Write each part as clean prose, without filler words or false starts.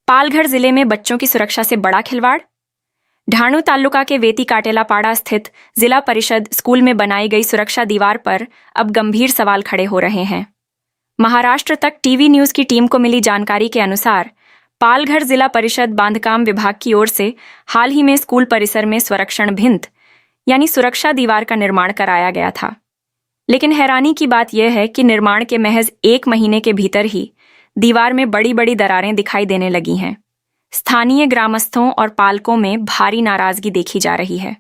पालघर जिले में बच्चों की सुरक्षा से बड़ा खिलवाड़। ढाणू तालुका के वेती काटेलापाड़ा स्थित जिला परिषद स्कूल में बनाई गई सुरक्षा दीवार पर अब गंभीर सवाल खड़े हो रहे हैं। महाराष्ट्र तक टीवी न्यूज की टीम को मिली जानकारी के अनुसार पालघर जिला परिषद बांधकाम विभाग की ओर से हाल ही में स्कूल परिसर में स्वरक्षण भिंत यानी सुरक्षा दीवार का निर्माण कराया गया था। लेकिन हैरानी की बात यह है कि निर्माण के महज 1 महीने के भीतर ही दीवार में बड़ी बड़ी दरारें दिखाई देने लगी हैं। स्थानीय ग्रामस्थों और पालकों में भारी नाराजगी देखी जा रही है।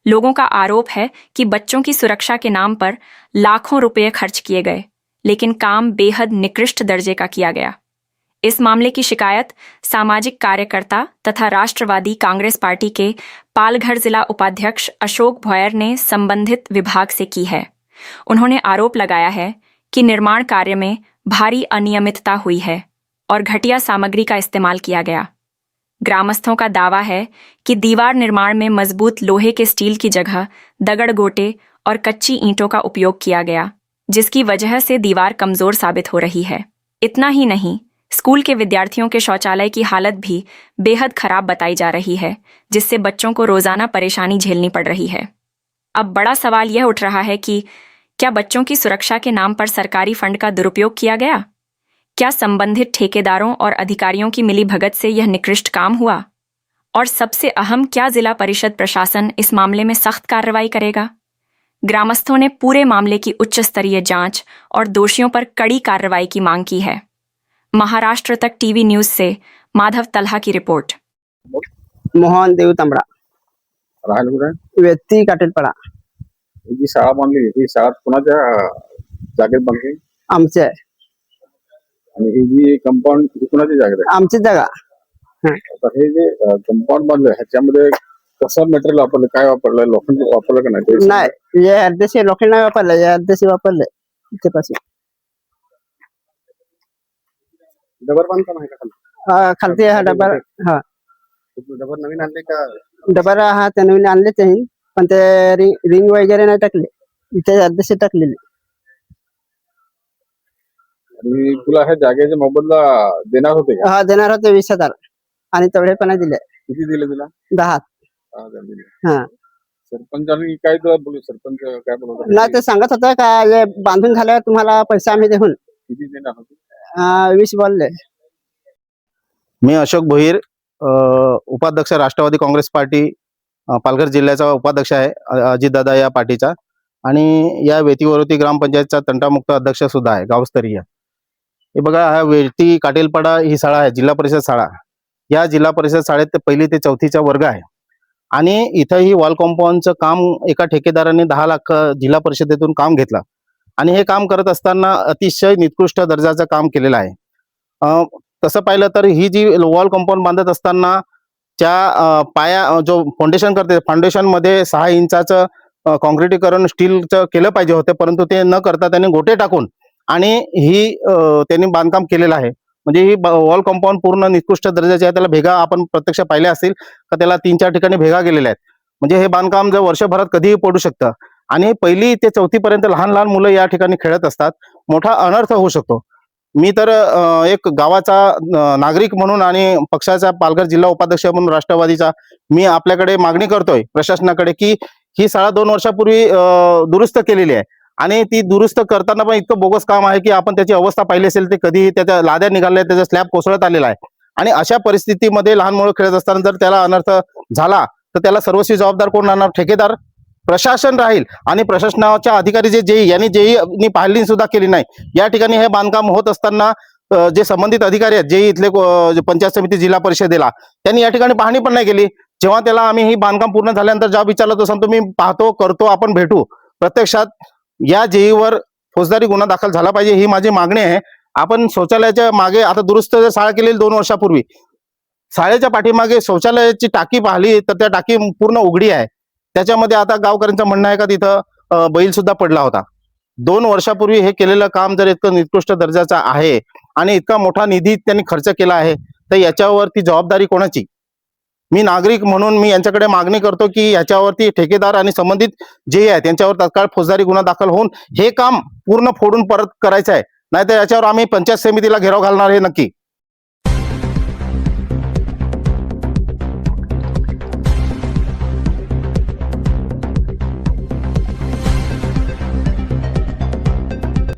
लोगों का आरोप है कि बच्चों की सुरक्षा के नाम पर लाखों रुपये खर्च किए गए, लेकिन काम बेहद निकृष्ट दर्जे का किया गया। इस मामले की शिकायत सामाजिक कार्यकर्ता तथा राष्ट्रवादी कांग्रेस पार्टी के पालघर जिला उपाध्यक्ष अशोक भोयर ने संबंधित विभाग से की है। उन्होंने आरोप लगाया है कि निर्माण कार्य में भारी अनियमितता हुई है और घटिया सामग्री का इस्तेमाल किया गया। ग्रामस्थों का दावा है कि दीवार निर्माण में मजबूत लोहे के स्टील की जगह दगड़ गोटे और कच्ची ईंटों का उपयोग किया गया, जिसकी वजह से दीवार कमजोर साबित हो रही है। इतना ही नहीं, स्कूल के विद्यार्थियों के शौचालय की हालत भी बेहद खराब बताई जा रही है, जिससे बच्चों को रोजाना परेशानी झेलनी पड़ रही है। अब बड़ा सवाल यह उठ रहा है कि क्या बच्चों की सुरक्षा के नाम पर सरकारी फंड का दुरुपयोग किया गया? क्या संबंधित ठेकेदारों और अधिकारियों की मिलीभगत से यह निकृष्ट काम हुआ? और सबसे अहम, क्या जिला परिषद प्रशासन इस मामले में सख्त कार्रवाई करेगा? ग्रामस्थों ने पूरे मामले की उच्च स्तरीय जांच और दोषियों पर कड़ी कार्रवाई की मांग की है। महाराष्ट्र तक टीवी न्यूज से माधव तल्हा की रिपोर्ट। मोहन देव तांबडा, राहायला कुठे वेती काटेलपाडा. ही जी शाळा बांधली ही शाळा कोणाच्या जागेत बांधली आमची आहे. आणि ही जी कंपाऊंड ही कोणाची जागेत आहे? आमची जागा. आता हे जे कंपाऊंड बांधलं ह्याच्यामध्ये कसं मटेरियल वापरलं, काय वापरलं, लोखंड वापरलं का नाही? ते नाही, हे अर्धेशी लोखंड नाही वापरलं, हे अर्धेशी वापरले. इथे पासून डबर बांधकाम आहे का खाली? खालती हा डबर. हा डबर नवीन आणले का? डबर हा ते नवीन आणले ते, पण ते रिंग वगैरे नाही टाकले, इथे अर्धेशी टाकलेले. आणि तुला ह्या जागेचा मोबदला देणार होते का? हा देणार होते 20,000 आणि तेवढे पण नाही दिले. किती दिले तुला? 10. 10,000 दिले. हा सरपंचांनी काय तुला बोलू? सरपंच काय बोलत नाही, ते सांगत होतं का हे बांधून झाल्यावर तुम्हाला पैसा आम्ही देऊन किती देणार होते? 20 बोलले. मी अशोक भोईर, उपाध्यक्ष राष्ट्रवादी काँग्रेस पार्टी पालघर जिल्ह्याचा उपाध्यक्ष आहे, अजितदादा या पार्टीचा, आणि या वेतीवरती ग्रामपंचायतचा तंटामुक्त अध्यक्ष सुद्धा आहे गावस्तरीय. हे बघा, हा वेती काटेलपाडा ही शाळा आहे, जिल्हा परिषद शाळा. या जिल्हा परिषद शाळेत 1ली ते 4थीचा वर्ग आहे आणि इथं ही वॉल कॉम्पाऊंडचं काम एका ठेकेदाराने 10 लाख जिल्हा परिषदेतून काम घेतलं आणि हे काम करत असताना अतिशय निकृष्ट दर्जाचं काम केलेलं आहे. तसं पाहिलं तर ही जी वॉल कंपाऊंड बांधत असताना त्या पाया जो फाउंडेशन करते, फाउंडेशन मध्ये 6 इंचाचं कॉन्क्रिटीकरण स्टीलचं केलं पाहिजे होतं, परंतु ते न करता त्यांनी गोटे टाकून आणि ही त्यांनी बांधकाम केलेलं आहे. म्हणजे ही वॉल कंपाऊंड पूर्ण निकृष्ट दर्जाची आहे. त्याला भेगा आपण प्रत्यक्ष पाहिल्या असतील का, त्याला 3-4 ठिकाणी भेगा गेलेल्या आहेत. म्हणजे हे बांधकाम जर वर्षभरात कधीही पडू शकतं आणि 1ली ते 4थी पर्यंत लहान लहान मुलं या ठिकाणी खेळत असतात. मोठा अनर्थ होऊ शकतो. मी तर एक गावाचा नागरिक म्हणून आणि पक्षाचा पालघर जिल्हा उपाध्यक्ष म्हणून राष्ट्रवादीचा मी आपल्याकडे मागणी करतोय प्रशासनाकडे की ही शाळा 2 वर्षापूर्वी दुरुस्त केलेली आहे आणि ती दुरुस्त करताना पण इतकं बोगस काम आहे की आपण त्याची अवस्था पाहिली असेल, ते कधी त्याच्या लाद्या निघाल्या, त्याचा स्लॅब कोसळत आलेला आहे. आणि अशा परिस्थितीमध्ये लहान मुलं खेळत असताना जर त्याला अनर्थ झाला तर त्याला सर्वस्वी जबाबदार कोण राहणार? ठेकेदार, प्रशासन राहील. आणि प्रशासनाच्या अधिकारी जेईनी पाहिली सुद्धा केली नाही. या ठिकाणी हे बांधकाम होत असताना जे संबंधित अधिकारी आहेत, जेई इथले पंचायत समिती जिल्हा परिषदेला, त्यांनी या ठिकाणी पाहणी पण नाही केली. जेव्हा त्याला आम्ही ही बांधकाम पूर्ण झाल्यानंतर जॉब विचारला तो सांगतो मी पाहतो, करतो, आपण भेटू. प्रत्यक्षात या जेईवर फौजदारी गुन्हा दाखल झाला पाहिजे, ही माझी मागणी आहे. आपण शौचालयाच्या मागे आता दुरुस्त शाळा केलेली 2 वर्षापूर्वी, शाळेच्या पाठीमागे शौचालयाची टाकी पाहिली तर त्या टाकी पूर्ण उघडी आहे. त्याच्यामध्ये आता गावकऱ्यांचं म्हणणं आहे का तिथं बैल सुद्धा पडला होता. 2 वर्षापूर्वी हे केलेलं काम जर इतकं निकृष्ट दर्जाचं आहे आणि इतका मोठा निधी त्यांनी खर्च केला आहे तर याच्यावरती जबाबदारी कोणाची? मी नागरिक म्हणून मी यांच्याकडे मागणी करतो की याच्यावरती ठेकेदार आणि संबंधित जे आहे त्यांच्यावर तात्काळ फौजदारी गुन्हा दाखल होऊन हे काम पूर्ण फोडून परत करायचं आहे. नाहीतर याच्यावर आम्ही पंचायत समितीला घेराव घालणार हे नक्की.